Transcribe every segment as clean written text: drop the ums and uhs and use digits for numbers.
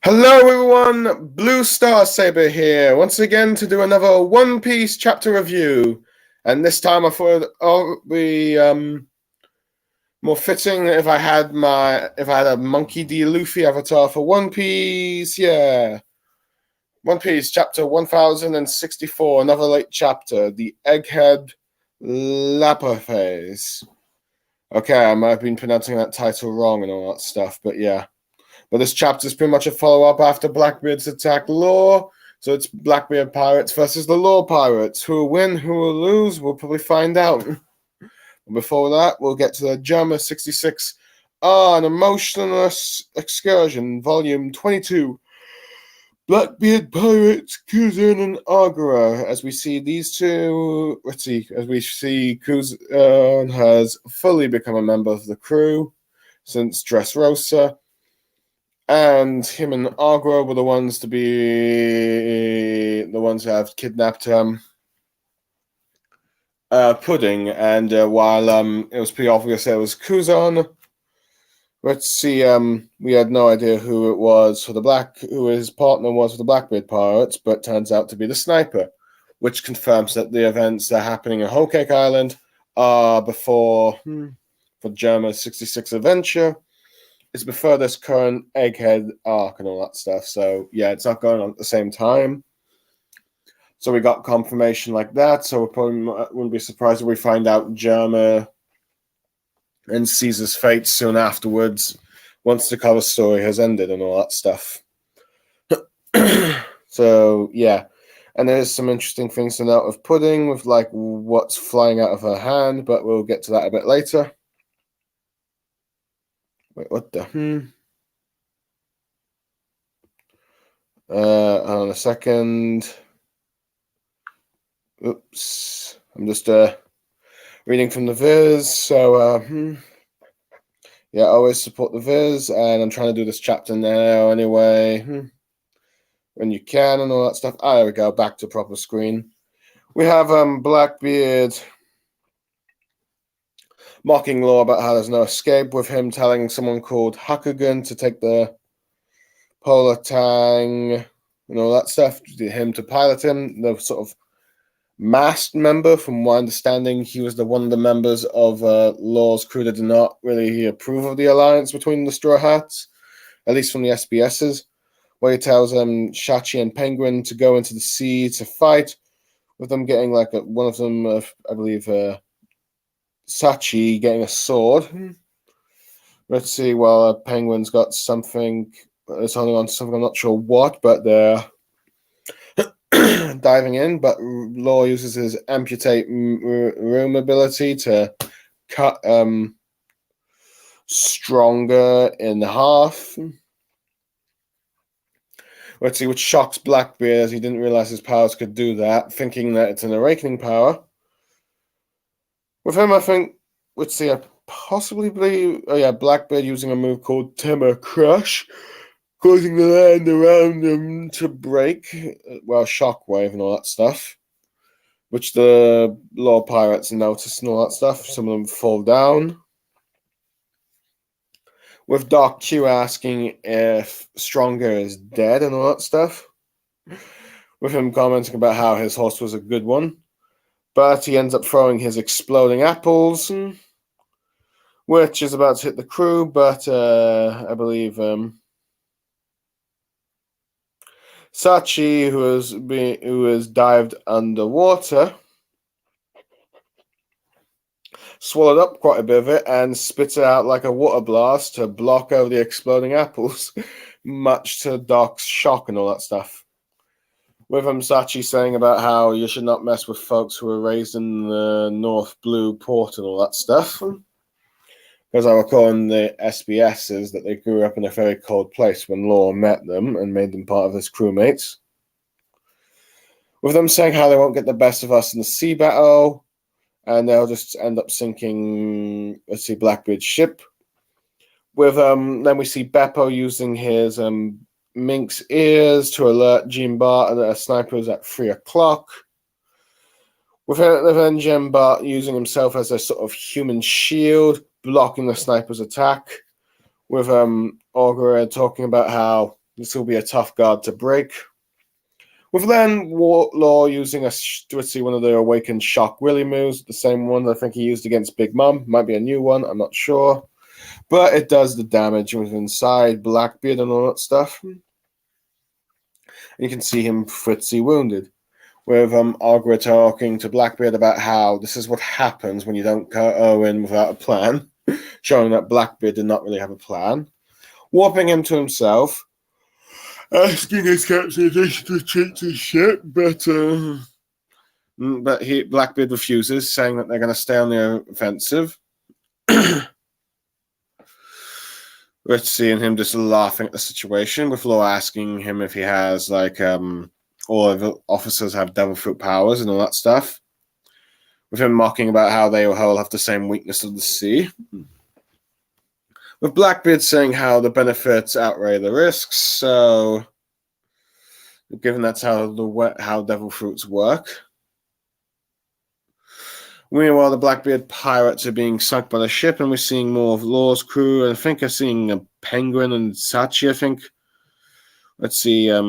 Hello everyone, Blue Star Saber here, once again to do another One Piece chapter review. And this time I thought it would be more fitting if I had a Monkey D. Luffy avatar for One Piece. Yeah. One Piece chapter 1064, another late chapter, the Egghead Lapper phase. Okay, I might have been pronouncing that title wrong and all that stuff, but yeah. But this chapter is pretty much a follow-up after Blackbeard's attack Law. So it's Blackbeard pirates versus the Law pirates. Who will win, who will lose, we'll probably find out. Before that, we'll get to the Jama 66 an Emotionless Excursion, Volume 22. Blackbeard Pirates, Kuzan and Agura. As we see these two, as we see Kuzan has fully become a member of the crew since Dressrosa. And him and Agura were the ones to be the ones who have kidnapped Pudding. And while it was pretty obvious that it was Kuzan, we had no idea who it was who his partner was for the Blackbeard Pirates, but turns out to be the Sniper, which confirms that the events that are happening in Whole Cake Island are before for Germa's 66 adventure. It's before this current Egghead arc and all that stuff. So, yeah, it's not going on at the same time. So we got confirmation like that. So we probably wouldn't be surprised if we find out Germa and Caesar's fate soon afterwards, once the cover story has ended and all that stuff. So, yeah. And there's some interesting things to note of Pudding with, like, what's flying out of her hand, but we'll get to that a bit later. Wait, what the? On a second. Oops. I'm just reading from the Viz. So, yeah, always support the Viz. And I'm trying to do this chapter now anyway. When you can and all that stuff. There we go. Back to proper screen. We have Blackbeard mocking Law about how there's no escape, with him telling someone called Hakugan to take the Polar Tang and all that stuff, him to pilot him. The sort of masked member, from my understanding, he was one of the members of Law's crew that did not really approve of the alliance between the Straw Hats, at least from the SBSs, where he tells Shachi and Penguin to go into the sea to fight, with them getting one of them, I believe, Sachi getting a sword. Let's see, well, Penguin's got something, it's holding on to something, I'm not sure what, but they're diving in. But Law uses his amputate room ability to cut Stronger in half. Let's see, which shocks Blackbeard, as he didn't realize his powers could do that, thinking that it's an awakening power. With him, I think, let's see, I possibly believe, Blackbeard using a move called Timber Crush, causing the land around them to break, shockwave and all that stuff, which the Law Pirates notice and all that stuff. Some of them fall down. With Doc Q asking if Stronger is dead and all that stuff. With him commenting about how his horse was a good one. But he ends up throwing his exploding apples, which is about to hit the crew, but I believe Sachi, who has dived underwater, swallowed up quite a bit of it and spit it out like a water blast to block over the exploding apples, much to Doc's shock and all that stuff. With Sachi saying about how you should not mess with folks who were raised in the North Blue Port and all that stuff. Because I recall in the SBSs that they grew up in a very cold place when Law met them and made them part of his crewmates. With them saying how they won't get the best of us in the sea battle, and they'll just end up sinking, Blackbeard's ship. With then we see Beppo using his Mink's ears to alert Jinbart that a sniper is at 3 o'clock. With then Jinbart using himself as a sort of human shield, blocking the sniper's attack. With Ogura talking about how This will be a tough guard to break. With Len Law using one of the Awakened Shock Willy moves, the same one I think he used against Big Mom. Might be a new one, I'm not sure. But it does the damage with inside Blackbeard and all that stuff. And you can see him Fritzy wounded. With Augur talking to Blackbeard about how this is what happens when you don't go in without a plan, showing that Blackbeard did not really have a plan. Warping him to himself, asking his captain to cheat his ship, but Blackbeard refuses, saying that they're going to stay on the offensive. We're seeing him just laughing at the situation, with Law asking him if he has, like, all of the officers have devil fruit powers and all that stuff. With him mocking about how they all have the same weakness of the sea. With Blackbeard saying how the benefits outweigh the risks, so given that's how devil fruits work. Meanwhile, the Blackbeard pirates are being sunk by the ship, and we're seeing more of Law's crew. I think I'm seeing a Penguin and Sachi, I think. Let's see, I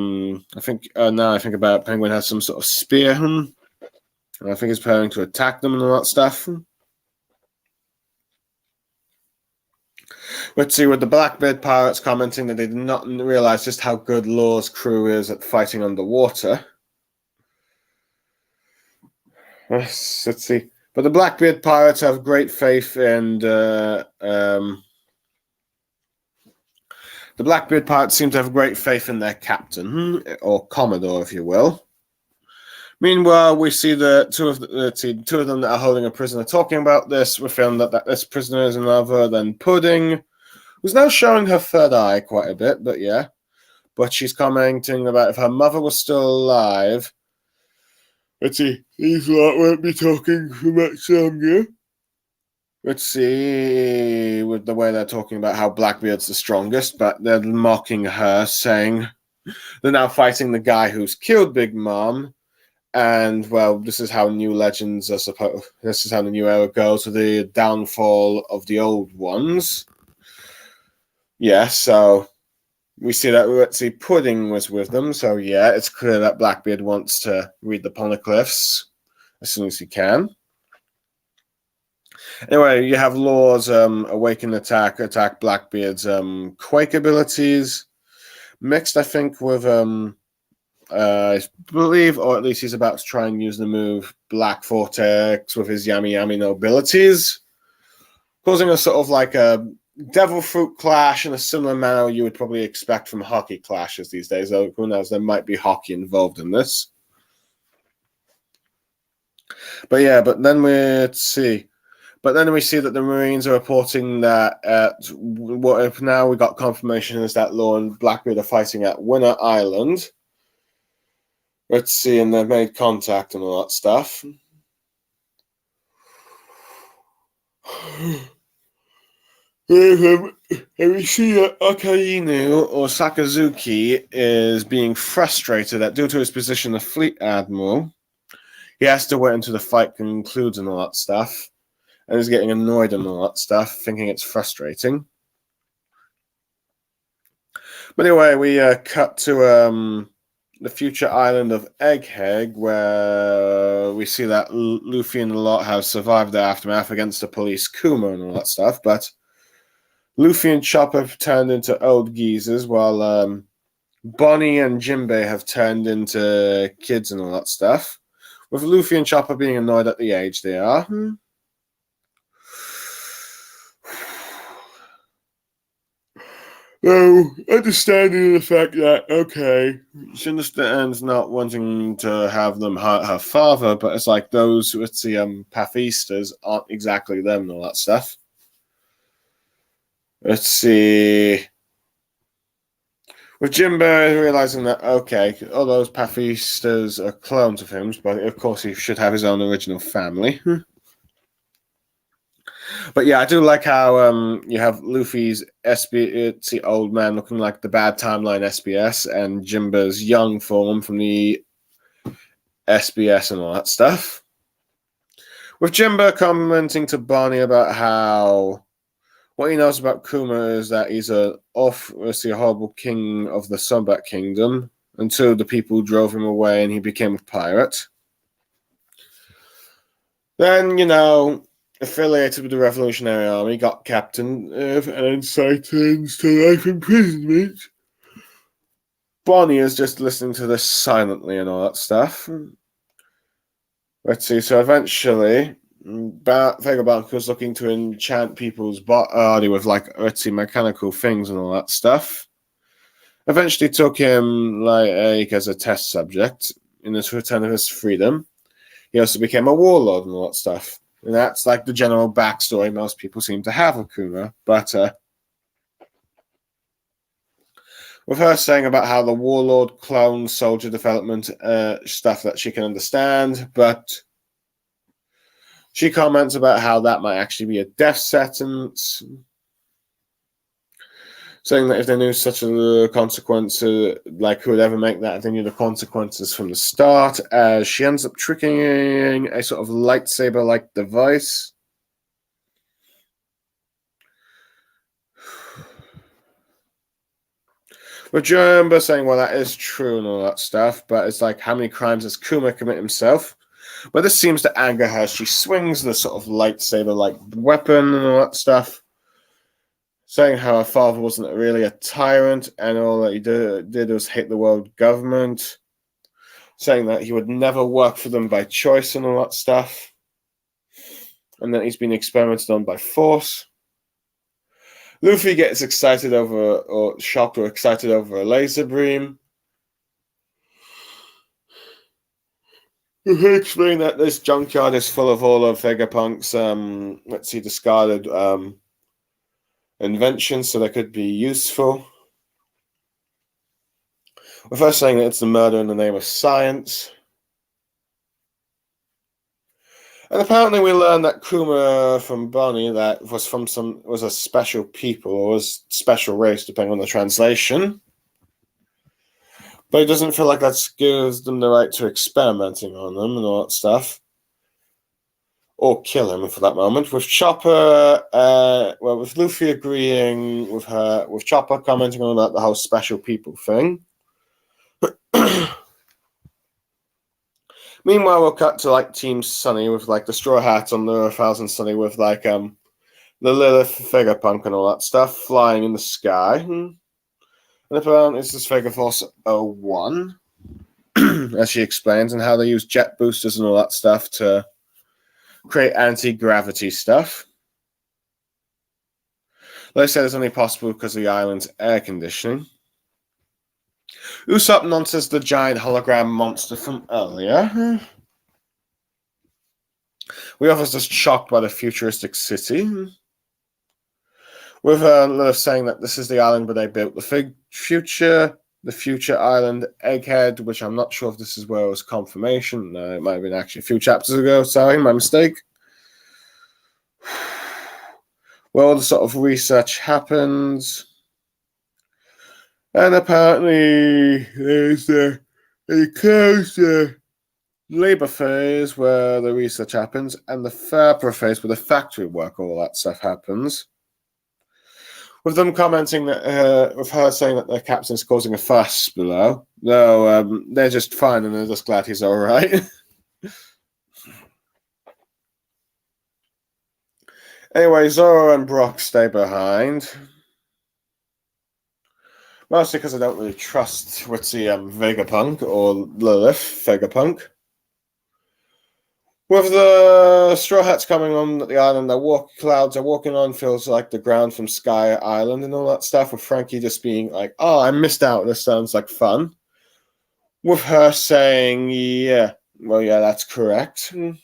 think about Penguin has some sort of spear, and I think he's preparing to attack them and all that stuff. Let's see, with the Blackbeard pirates commenting that they did not realize just how good Law's crew is at fighting underwater. Let's see. But the Blackbeard pirates have great faith in the Blackbeard pirates seem to have great faith in their captain, or commodore, if you will. Meanwhile, we see the two of them that are holding a prisoner talking about this. We found that this prisoner is none other than Pudding, who's now showing her third eye quite a bit, but yeah. But she's commenting about if her mother was still alive. Let's see, these lot won't be talking for much longer. Let's see, with the way they're talking about how Blackbeard's the strongest, but they're mocking her, saying they're now fighting the guy who's killed Big Mom. And, well, this is how new legends are supposed. This is how the new era goes, with the downfall of the old ones. Yeah, so we see that. Let's see, Pudding was with them, so yeah, it's clear that Blackbeard wants to read the Poneglyphs as soon as he can. Anyway, you have Law's Awaken attack Blackbeard's Quake abilities, mixed, I think, with I believe, or at least he's about to try and use the move Black Vortex with his Yami Yami nobilities, causing a sort of like a Devil Fruit clash in a similar manner you would probably expect from hockey clashes these days, though who knows, there might be hockey involved in this. But yeah, but then we see that the Marines are reporting that what if now we got confirmation is that Law and Blackbeard are fighting at Winter Island. Let's see, and they've made contact and all that stuff. And we see that Akainu, or Sakazuki, is being frustrated that due to his position as Fleet Admiral, he has to wait until the fight concludes and all that stuff. And he's getting annoyed and all that stuff, thinking it's frustrating. But anyway, we cut to the future island of Egghead, where we see that Luffy and the lot have survived the aftermath against the police Kuma and all that stuff, but Luffy and Chopper have turned into old geezers, while Bonnie and Jinbei have turned into kids and all that stuff, with Luffy and Chopper being annoyed at the age they are. So, understanding the fact that, okay, she understands not wanting to have them hurt her father, but it's like those who, it's the Pathistas aren't exactly them and all that stuff. Let's see. With Jinbei realizing that, okay, all those Pathistas are clones of him, but of course he should have his own original family. But yeah, I do like how you have Luffy's old man looking like the bad timeline SBS, and Jinbei's young form from the SBS and all that stuff. With Jinbei commenting to Bonnie about how, What he knows about Kuma is that he's a horrible king of the Sunbat Kingdom until the people drove him away and he became a pirate. Then, affiliated with the Revolutionary Army, got captain and sentenced to life imprisonment. Bonnie is just listening to this silently and all that stuff. Let's see, so eventually, Vegapunk was looking to enchant people's body with, mechanical things and all that stuff. Eventually took him, as a test subject in his return of his freedom. He also became a warlord and all that stuff. And that's, the general backstory most people seem to have of Kuma. But, with her saying about how the warlord clone soldier development stuff that she can understand, but she comments about how that might actually be a death sentence, saying that if they knew such a consequence, who would ever make that, if they knew the consequences from the start, as she ends up tricking a sort of lightsaber-like device. With Jumba saying, well, that is true and all that stuff, but it's how many crimes does Kuma commit himself? But this seems to anger her. She swings the sort of lightsaber-like weapon and all that stuff, saying how her father wasn't really a tyrant and all that he did was hate the world government, saying that he would never work for them by choice and all that stuff, and that he's been experimented on by force. Luffy gets excited shocked or excited over a laser beam. He explained that this junkyard is full of all of Vegapunk's, discarded inventions, so they could be useful. We're first saying that it's the murder in the name of science. And apparently we learned that Kuma from Bonnie that was a special people or was special race, depending on the translation. But it doesn't feel like that gives them the right to experimenting on them and all that stuff. Or kill him for that moment. With Chopper, with Luffy agreeing with her, with Chopper commenting on about the whole special people thing. Meanwhile, we'll cut to Team Sunny with the Straw Hats on the 1000 Sunny with the Lilith Vegapunk and all that stuff flying in the sky. And apparently it's this Vegaforce 01, as she explains, and how they use jet boosters and all that stuff to create anti-gravity stuff. They said it's only possible because of the island's air conditioning. Usopp nonsense the giant hologram monster from earlier. We are just shocked by the futuristic city. With Lilith saying that this is the island where they built the future island Egghead, which I'm not sure if this is where it was confirmation. No, it might have been actually a few chapters ago. Sorry, my mistake. Well, the sort of research happens. And apparently there's a closed labor phase where the research happens, and the Fairpro phase where the factory work, all that stuff happens. With them commenting that, with her saying that the captain's causing a fuss below. No, they're just fine and they're just glad he's all right. Anyway, Zoro and Brock stay behind. Mostly because I don't really trust Vegapunk or Lilith Vegapunk. With the Straw Hats coming on the island, clouds are walking on, feels like the ground from Sky Island and all that stuff, with Frankie just being like, oh, I missed out, this sounds like fun. With her saying, yeah, that's correct. To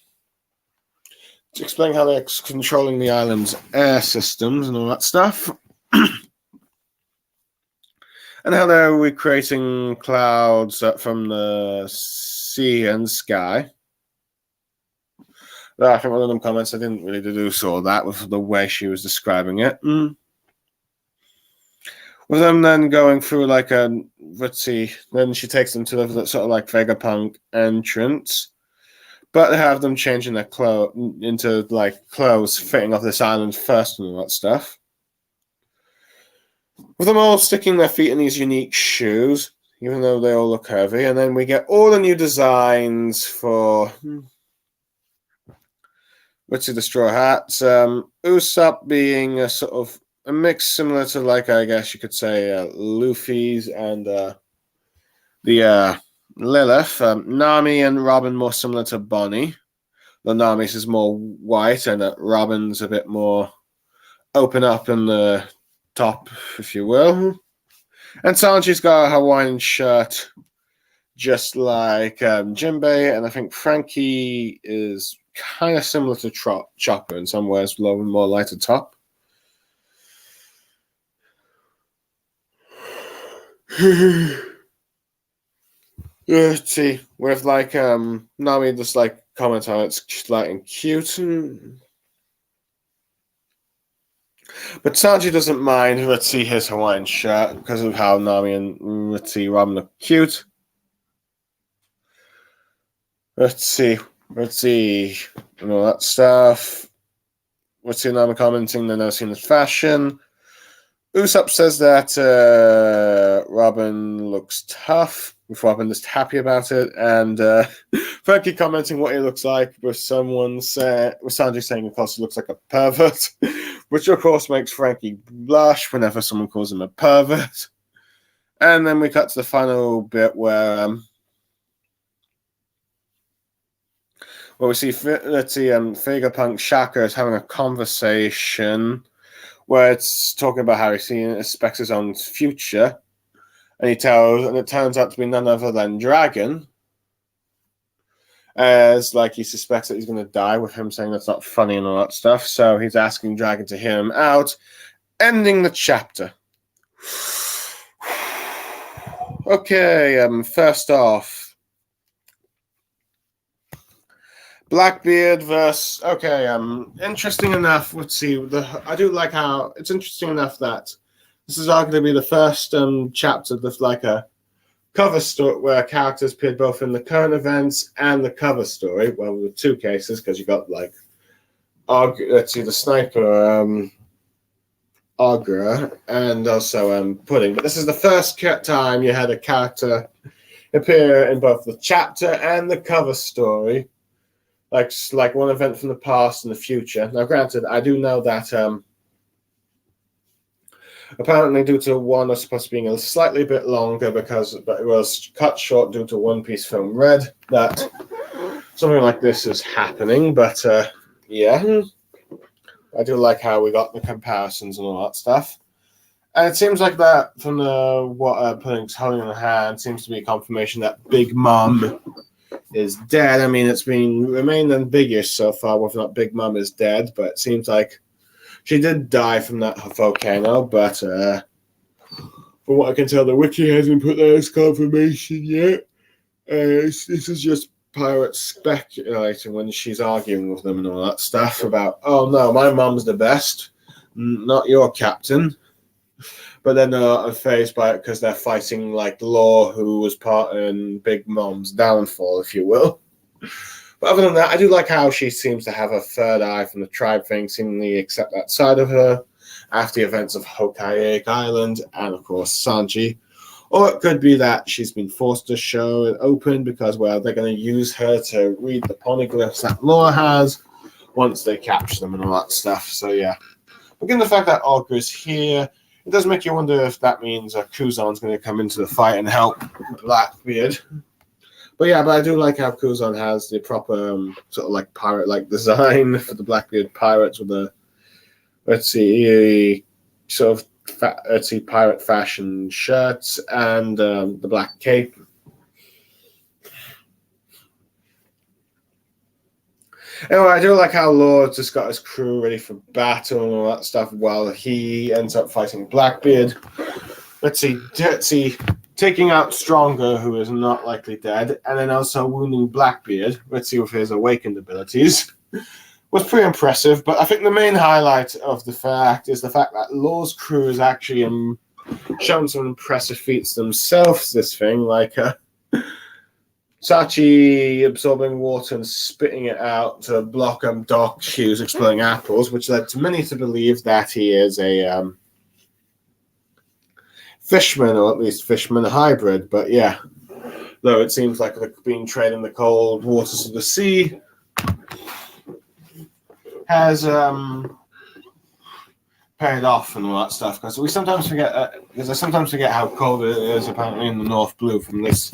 explain how they're controlling the island's air systems and all that stuff. And how they're recreating clouds from the sea and sky. I think one of them comments, I didn't really deduce all that with the way she was describing it. With them then going through then she takes them to the sort of Vegapunk entrance. But they have them changing their clothes into clothes fitting off this island first and all that stuff. with them all sticking their feet in these unique shoes, even though they all look heavy. And then we get all the new designs for Ritzy the Straw Hats. Usopp being a sort of a mix similar to, like, I guess you could say, Luffy's and the Lilith. Nami and Robin more similar to Bonnie. The Nami's is more white, and Robin's a bit more open up in the top, if you will. And Sanji's got a Hawaiian shirt, just like Jinbei, and I think Frankie is kind of similar to Chopper in some ways, low and more lighter top. Let's see, with like Nami just like comment how it's light and cute, but Sanji doesn't mind Ritzy his Hawaiian shirt because of how Nami and Ritzy Robin look cute. Let's see, and all that stuff. Ritzy and Nami commenting they've never seen this fashion. Usopp says that Robin looks tough, with Robin just happy about it, and Frankie commenting what he looks like, with Sanji saying, of course, he looks like a pervert, which of course makes Frankie blush whenever someone calls him a pervert. And then we cut to the final bit where we see Vegapunk Shaka is having a conversation where it's talking about how he expects his own future, and it turns out to be none other than Dragon, as like he suspects that he's going to die, with him saying that's not funny and all that stuff. So he's asking Dragon to hear him out, ending the chapter. Okay, first off, Blackbeard versus interesting enough. Let's see. I do like how it's interesting enough that this is arguably the first chapter with like a cover story where characters appeared both in the current events and the cover story. Well, with two cases, because you got like the sniper Agra and also Pudding. But this is the first time you had a character appear in both the chapter and the cover story. Like one event from the past and the future. Now, granted, I do know that apparently due to one was supposed to be a slightly bit longer but it was cut short due to One Piece Film Red, that something like this is happening. But yeah, I do like how we got the comparisons and all that stuff. And it seems like that from what Pudding's holding in the hand seems to be confirmation that Big Mom is dead. I mean, it's remained ambiguous so far whether or not Big Mom is dead, but it seems like she did die from that volcano. But from what I can tell, the wiki hasn't put that as confirmation yet. This is just pirates speculating when she's arguing with them and all that stuff about, oh no, my mom's the best, not your captain. But then are faced by it because they're fighting like Law, who was part in Big Mom's downfall, if you will. But other than that, I do like how she seems to have a third eye from the tribe thing, seemingly accept that side of her after the events of Hokkaido Island and, of course, Sanji. Or it could be that she's been forced to show it open because, well, they're going to use her to read the poneglyphs that Law has once they capture them and all that stuff. So, yeah. But given the fact that Ogre is here, it does make you wonder if that means Kuzan's going to come into the fight and help Blackbeard. But yeah, I do like how Kuzan has the proper sort of like pirate-like design for the Blackbeard pirates with the, sort of pirate fashion shirts and the black cape. Anyway, I do like how Lord just got his crew ready for battle and all that stuff while he ends up fighting Blackbeard. Taking out Stronger, who is not likely dead, and then also wounding Blackbeard, with his awakened abilities, was pretty impressive. But I think the main highlight of the fact is the fact that Law's crew has actually shown some impressive feats themselves, this thing, like Sachi absorbing water and spitting it out to block Doc Hughes exploding apples, which led to many to believe that he is a fishmen, or at least fisherman hybrid. But yeah, though it seems like they've been trading the cold waters of the sea has paid off and all that stuff, because we sometimes forget because I sometimes forget how cold it is apparently in the North Blue from this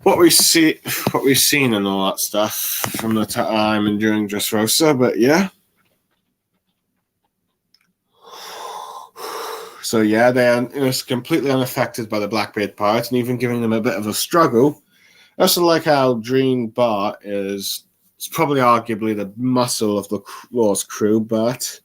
what we've seen and all that stuff from the time and during Dressrosa. But yeah, so yeah, they are completely unaffected by the Blackbeard pirates, and even giving them a bit of a struggle. I also like how Dreen Bar is probably arguably the muscle of the Law's crew, but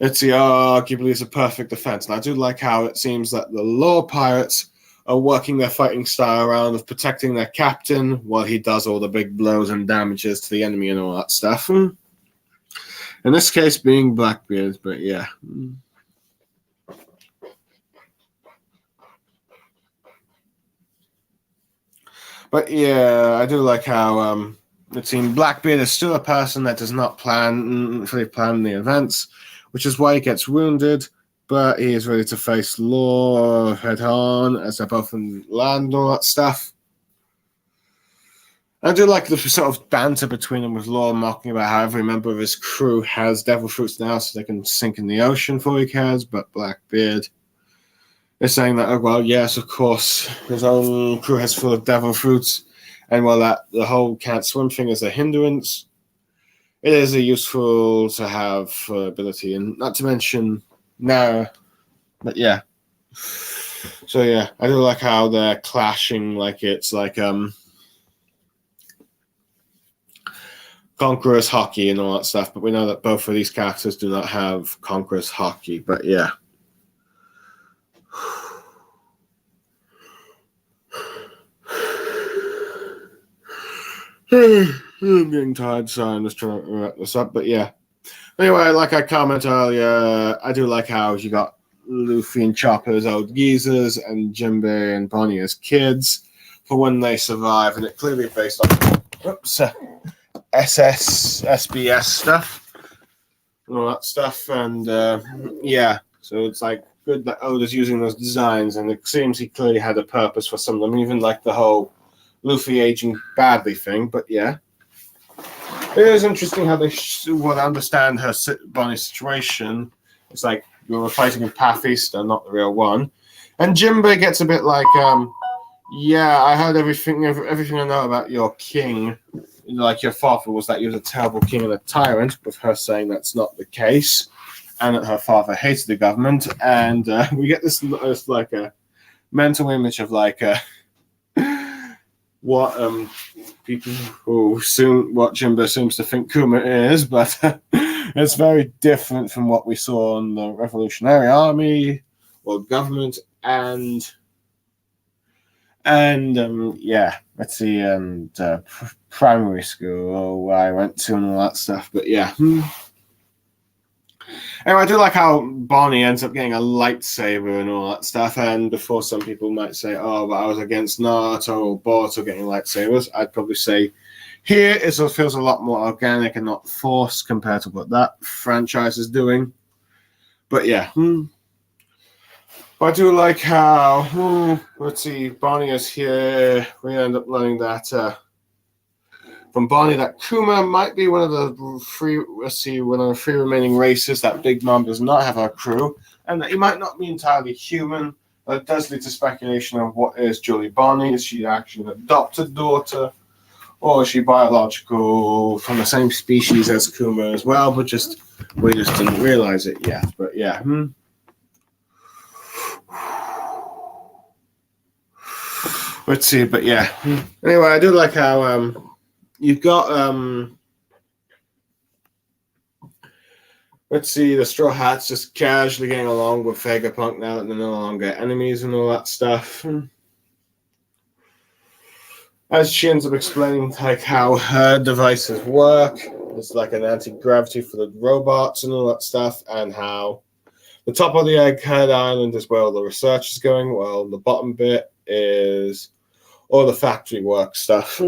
it's arguably is a perfect defense. And I do like how it seems that the Law pirates are working their fighting style around of protecting their captain while he does all the big blows and damages to the enemy and all that stuff. In this case, being Blackbeard, but yeah. But yeah, I do like how it seems Blackbeard is still a person that does not fully plan the events, which is why he gets wounded, but he is ready to face Law head on as they're both in land and all that stuff. I do like the sort of banter between them with Law mocking about how every member of his crew has devil fruits now so they can sink in the ocean for he cares, but Blackbeard is saying that, oh, well, yes, of course, his own crew has full of devil fruits, and while that the whole can't swim thing is a hindrance, it is a useful to have ability, and not to mention now, but yeah. So yeah, I do like how they're clashing like it's like Conqueror's Hockey and all that stuff, but we know that both of these characters do not have Conqueror's Hockey, but yeah. I'm getting tired, so I'm just trying to wrap this up, but yeah. Anyway, like I commented earlier, I do like how you got Luffy and Chopper as old geezers and Jinbei and Bonnie as kids for when they survive, and it clearly based on SBS stuff and all that stuff, and yeah, so it's like good that Oda's using those designs, and it seems he clearly had a purpose for some of them, even like the whole Luffy aging badly thing, but yeah. It is interesting how they would understand her Bonnie's situation. It's like you were fighting with Pathista, not the real one. And Jinbei gets a bit like, yeah, I heard everything I know about your king. Like your father was that he was a terrible king and a tyrant, with her saying that's not the case, and that her father hated the government. And we get this like a mental image of like what people who what Jinbei seems to think Kuma is, but it's very different from what we saw in the Revolutionary Army or government and yeah, let's see, and primary school where I went to and all that stuff. But yeah. Anyway, I do like how Bonnie ends up getting a lightsaber and all that stuff. And before some people might say, oh, but I was against Naruto or Boruto getting lightsabers, I'd probably say here it feels a lot more organic and not forced compared to what that franchise is doing. But yeah. I do like how, let's see, Bonnie is here. We end up learning that from Bonnie that Kuma might be one of the three remaining races that Big Mom does not have her crew, and that he might not be entirely human. But it does lead to speculation of what is Julie Bonnie. Is she actually an adopted daughter, or is she biological from the same species as Kuma as well? But we just didn't realize it yet. But yeah. Let's see. But yeah. Anyway, I do like how you've got, let's see, the Straw Hats just casually getting along with Vegapunk now that they're no longer enemies and all that stuff. As she ends up explaining like how her devices work, it's like an anti-gravity for the robots and all that stuff, and how the top of the Egghead Island is where all the research is going, while the bottom bit is all the factory work stuff.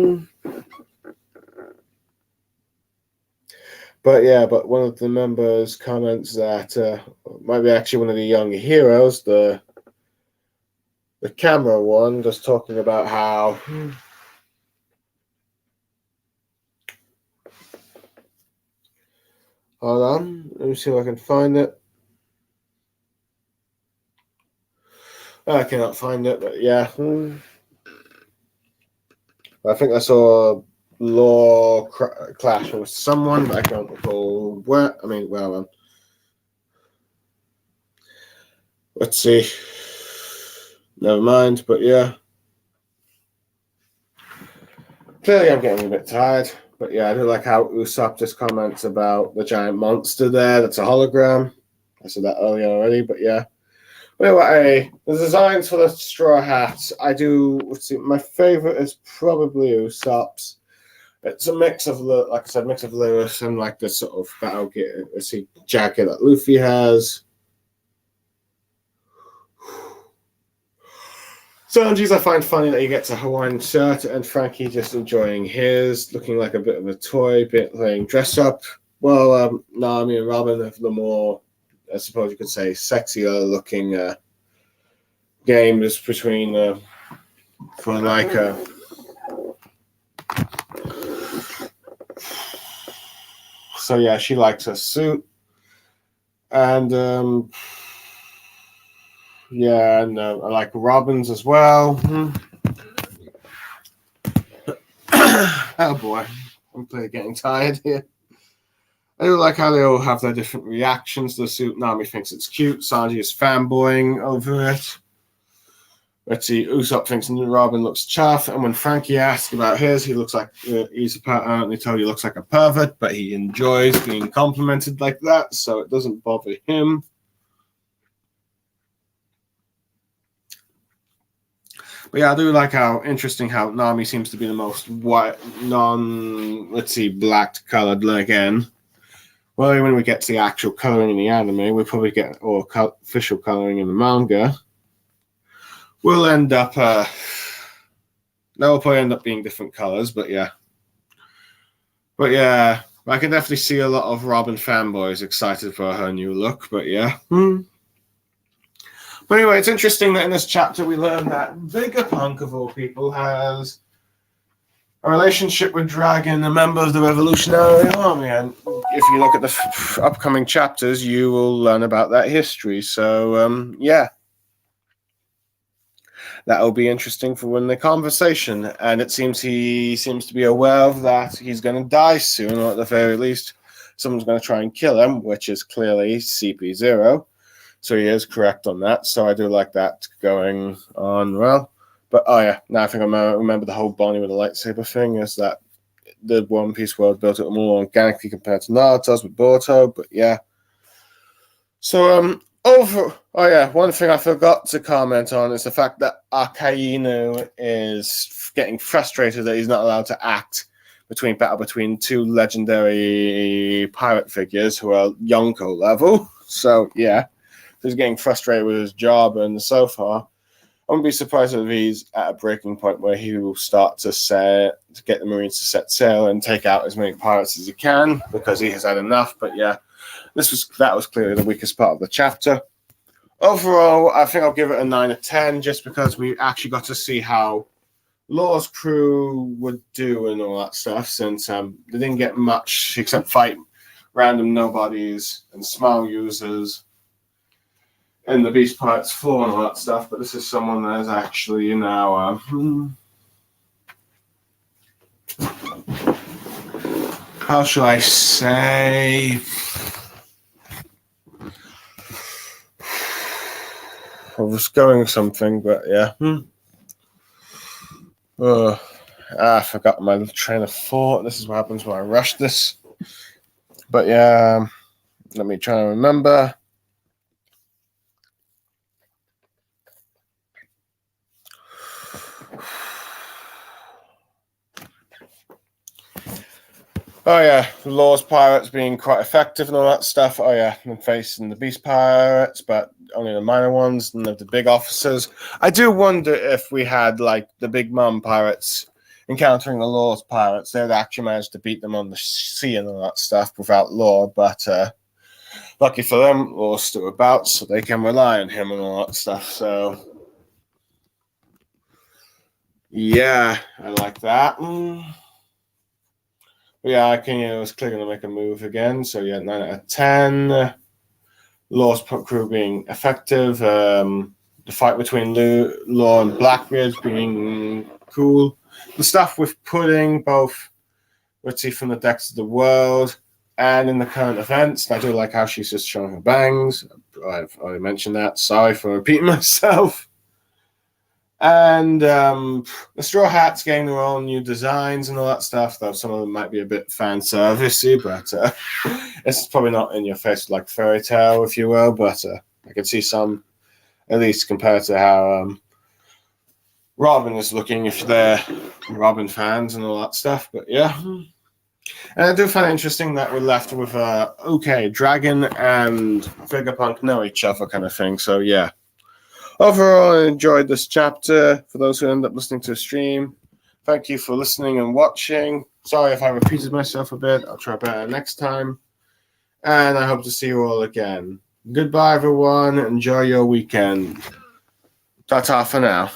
But one of the members comments that might be actually one of the young heroes, the camera one, just talking about how hold on, let me see if I can find it. I cannot find it, but yeah. I think I saw Law clash with someone, but I can't recall where. I mean, well, let's see. Never mind, but yeah. Clearly, I'm getting a bit tired, but yeah, I do like how Usopp just comments about the giant monster there. That's a hologram. I said that earlier already, but yeah. But anyway, the designs for the straw hats, I do. Let's see, my favorite is probably Usopp's. It's a mix of, like I said, mix of Lewis and like the sort of battle gear, jacket that Luffy has. Sanji's I find funny that he gets a Hawaiian shirt and Frankie just enjoying his, looking like a bit of a toy, playing dress up. Well, Nami and Robin have the more, I suppose you could say, sexier looking games between for like so yeah, she likes her suit, and yeah, and I like Robin's as well. Oh boy, I'm clearly getting tired here. I do like how they all have their different reactions to the suit. Nami thinks it's cute. Sanji is fanboying over it. Let's see, Usopp thinks Robin looks chuff, and when Frankie asks about his, he looks like he's apparently told he looks like a pervert, but he enjoys being complimented like that, so it doesn't bother him. But yeah, I do like how interesting how Nami seems to be the most white, black colored again. Well, when we get to the actual coloring in the anime, we probably get official coloring in the manga. We'll end up, they'll probably end up being different colors, but yeah. But yeah, I can definitely see a lot of Robin fanboys excited for her new look, but yeah. But anyway, it's interesting that in this chapter we learn that Vegapunk, of all people, has a relationship with Dragon, a member of the Revolutionary Army. And if you look at the upcoming chapters, you will learn about that history. So, yeah. That'll be interesting for when the conversation. And it seems he seems to be aware of that. He's going to die soon, or at the very least, someone's going to try and kill him, which is clearly CP0. So he is correct on that. So I do like that going on well. But oh yeah, now I think I remember the whole Bonnie with the lightsaber thing is that the One Piece world built it more organically compared to Naruto's with Boruto. But yeah. So one thing I forgot to comment on is the fact that Akainu is getting frustrated that he's not allowed to act between two legendary pirate figures who are Yonko level. So yeah. He's getting frustrated with his job, and so far, I wouldn't be surprised if he's at a breaking point where he will start to get the Marines to set sail and take out as many pirates as he can because he has had enough. But yeah, that was clearly the weakest part of the chapter. Overall, I think I'll give it a 9 out of 10 just because we actually got to see how Law's crew would do and all that stuff, since they didn't get much except fight random nobodies and small users and the Beast Pirates floor and all that stuff, but this is someone that is actually now how shall I say, I was going something, but yeah. I forgot my train of thought. This is what happens when I rush this. But yeah, let me try and remember. Oh yeah, Law's pirates being quite effective and all that stuff. Oh yeah, and facing the Beast Pirates, but only the minor ones, and the big officers. I do wonder if we had like the Big Mom pirates encountering the Law's pirates. They'd actually managed to beat them on the sea and all that stuff without Law, but lucky for them, Law's still about, so they can rely on him and all that stuff. So, yeah, I like that. Yeah, I can. It was clearly going to make a move again. So yeah, 9 out of 10. Law's crew being effective. The fight between Law and Blackbeard being cool. The stuff with Pudding, both Ritzy from the Decks of the World and in the current events. And I do like how she's just showing her bangs. I've already mentioned that. Sorry for repeating myself. And the Straw Hats getting their own new designs and all that stuff, though some of them might be a bit fan servicey, but it's probably not in your face like Fairy Tale, if you will, but I can see some, at least compared to how Robin is looking, if they're Robin fans and all that stuff. But yeah. And I do find it interesting that we're left with, okay, Dragon and Vegapunk know each other kind of thing, so yeah. Overall, I enjoyed this chapter. For those who end up listening to the stream, thank you for listening and watching. Sorry if I repeated myself a bit. I'll try better next time. And I hope to see you all again. Goodbye, everyone. Enjoy your weekend. Ta-ta for now.